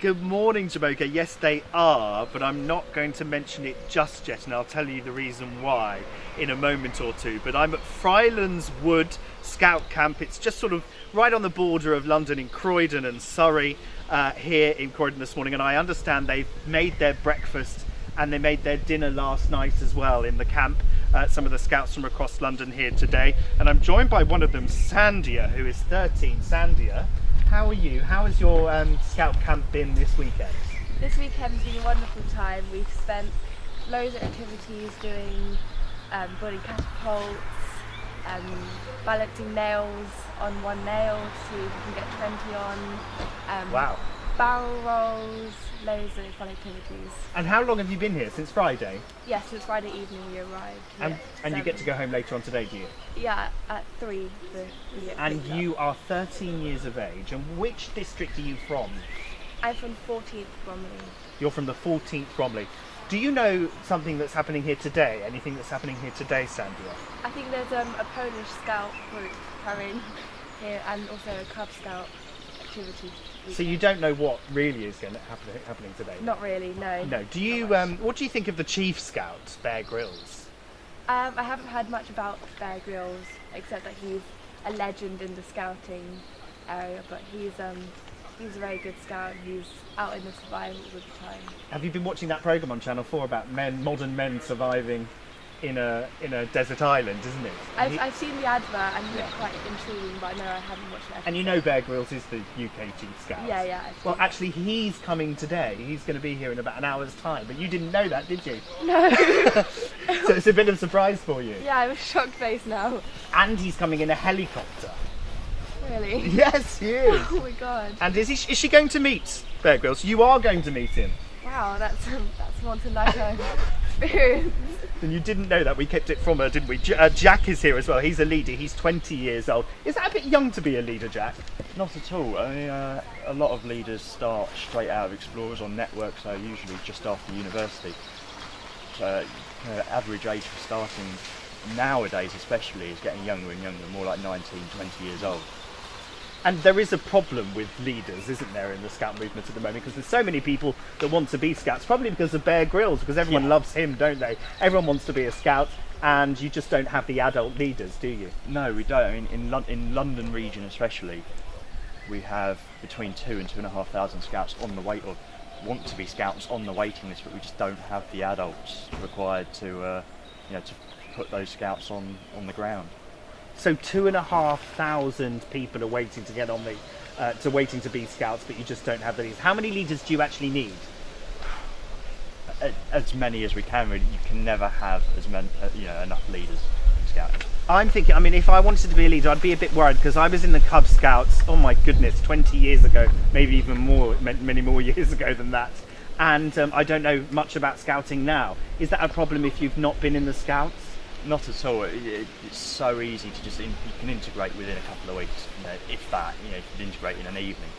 Good morning, Jamocha. Yes, they are, but I'm not going to mention it just yet, and I'll tell you the reason why in a moment or two. But I'm at Frylands Wood Scout Camp. It's just sort of right on the border of London in Croydon and Surrey, here in Croydon this morning, and I understand they've made their breakfast and they made their dinner last night as well in the camp. Some of the scouts from across London here today, and I'm joined by one of them, Sandhya, who is 13. Sandhya, how are you? How has your scout camp been this weekend? This weekend's been a wonderful time. We've spent loads of activities doing body catapults, balancing nails on one nail to see if we can get 20 on. Wow. Barrel rolls, loads of fun activities. And how long have you been here? Since Friday? Yes, since Friday evening we arrived. And you get to go home later on today, do you? Yeah, at 3. And you are 13 years of age, and which district are you from? I'm from 14th Bromley. You're from the 14th Bromley. Do you know something that's happening here today? Anything that's happening here today, Sandhya? I think there's a Polish scout group coming here and also a Cub Scout activity. So you don't know what really is going to happening today? Not really, no. No. Do you? What do you think of the Chief Scout, Bear Grylls? I haven't heard much about Bear Grylls, except that he's a legend in the scouting area. But he's a very good scout. He's out in the survival all the time. Have you been watching that programme on Channel 4 about modern men surviving in a desert island, isn't it? I've seen the advert and it looked quite intriguing, but no, I haven't watched it. And you know Bear Grylls is the UK Chief Scout. Yeah. Well, actually, he's coming today. He's going to be here in about an hour's time, but you didn't know that, did you? No. So it's a bit of a surprise for you. Yeah, I'm a shocked face now. And he's coming in a helicopter. Really? Yes, he is. Oh my god. And is she going to meet Bear Grylls? You are going to meet him. Wow, that's one to lifetime experience. And you didn't know that. We kept it from her, didn't we? Jack is here as well. He's a leader. He's 20 years old. Is that a bit young to be a leader, Jack? Not at all. I mean, a lot of leaders start straight out of Explorers on network, so usually just after university. So average age for starting nowadays especially is getting younger and younger, more like 19, 20 years old. And there is a problem with leaders, isn't there, in the scout movement at the moment? Because there's so many people that want to be scouts, probably because of Bear Grylls, because everyone loves him, don't they? Everyone wants to be a scout, and you just don't have the adult leaders, do you? No, we don't. I mean, in London region especially, we have between 2,000 and 2,500 scouts on the want to be scouts on the waiting list, but we just don't have the adults required to put those scouts on the ground. So 2,500 people are waiting to get on the, waiting to be scouts, but you just don't have the leaders. How many leaders do you actually need? As many as we can. Really, you can never have enough leaders in scouting. I'm thinking, I mean, if I wanted to be a leader, I'd be a bit worried because I was in the Cub Scouts, oh my goodness, 20 years ago, maybe even more, many more years ago than that. And I don't know much about scouting now. Is that a problem if you've not been in the Scouts? Not at all. It's so easy to just you can integrate within a couple of weeks. If that, you can integrate in an evening.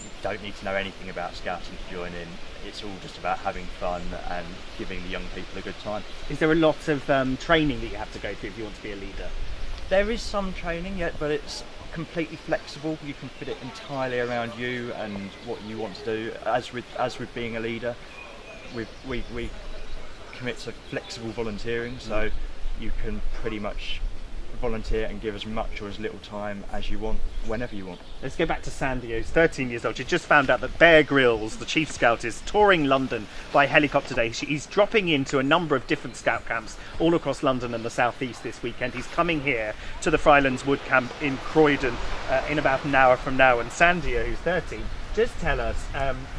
You don't need to know anything about scouting to join in. It's all just about having fun and giving the young people a good time. Is there a lot of training that you have to go through if you want to be a leader? There is some training, but it's completely flexible. You can fit it entirely around you and what you want to do. As with being a leader, we commit to flexible volunteering, so you can pretty much volunteer and give as much or as little time as you want, whenever you want. Let's go back to Sandhya, who's 13 years old. She just found out that Bear Grylls, the Chief Scout, is touring London by helicopter today. He's dropping into a number of different scout camps all across London and the South East this weekend. He's coming here to the Frylands Wood Camp in Croydon in about an hour from now. And Sandhya, who's 13, just tell us,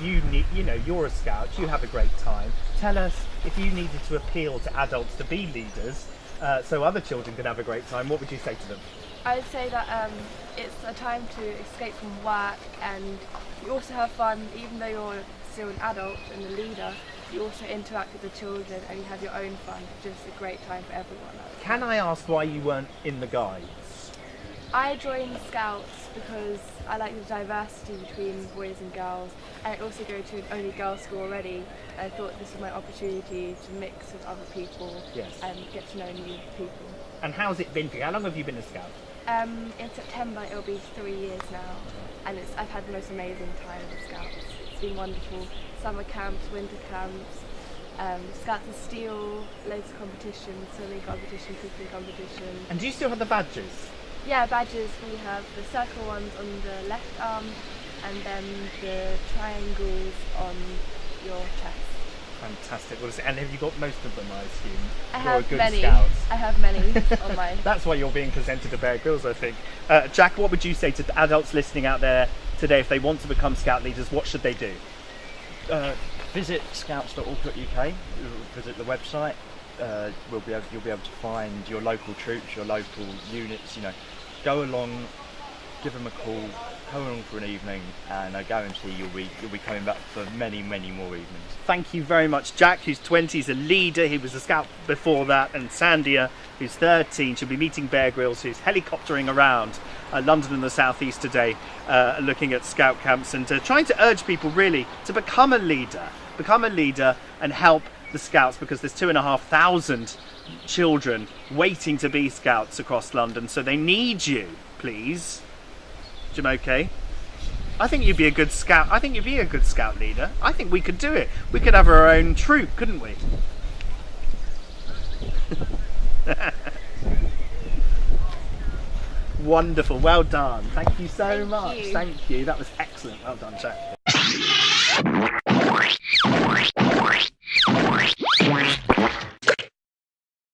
you're a scout, you have a great time. Tell us, if you needed to appeal to adults to be leaders, so other children could have a great time, what would you say to them? I would say that it's a time to escape from work and you also have fun. Even though you're still an adult and a leader, you also interact with the children and you have your own fun. It's just a great time for everyone. Can I ask why you weren't in the Guides? I joined Scouts because I like the diversity between boys and girls, and I also go to an only girls school already. I thought this was my opportunity to mix with other people and get to know new people. And how's it been for you? How long have you been a Scout? In September it'll be 3 years now, and I've had the most amazing time with Scouts. been wonderful. Summer camps, winter camps, Scouts and Steel, loads of competitions, swimming competition, cooking competition. And do you still have the badges? Yeah, badges. We have the circle ones on the left arm, and then the triangles on your chest. Fantastic. Well, and have you got most of them, I assume? I You're have a good many. scout. I have many on mine. That's why you're being presented to Bear Grylls, I think. Jack, what would you say to the adults listening out there today if they want to become scout leaders? What should they do? Visit scouts.org.uk, visit the website. You'll be able to find your local troops, your local units. Go along, give them a call, come along for an evening, and I guarantee you'll be coming back for many, many more evenings. Thank you very much, Jack, who's 20, he's a leader. He was a scout before that, and Sandhya, who's 13, she'll be meeting Bear Grylls, who's helicoptering around London and the South East today, looking at scout camps and trying to urge people really to become a leader and help the scouts, because there's 2,500 children waiting to be scouts across London, so they need you, please. Jim, okay? I think you'd be a good scout. I think you'd be a good scout leader. I think we could do it. We could have our own troop, couldn't we? Wonderful. Well done. Thank you so much. Thank you. Thank you. That was excellent. Well done, Jack.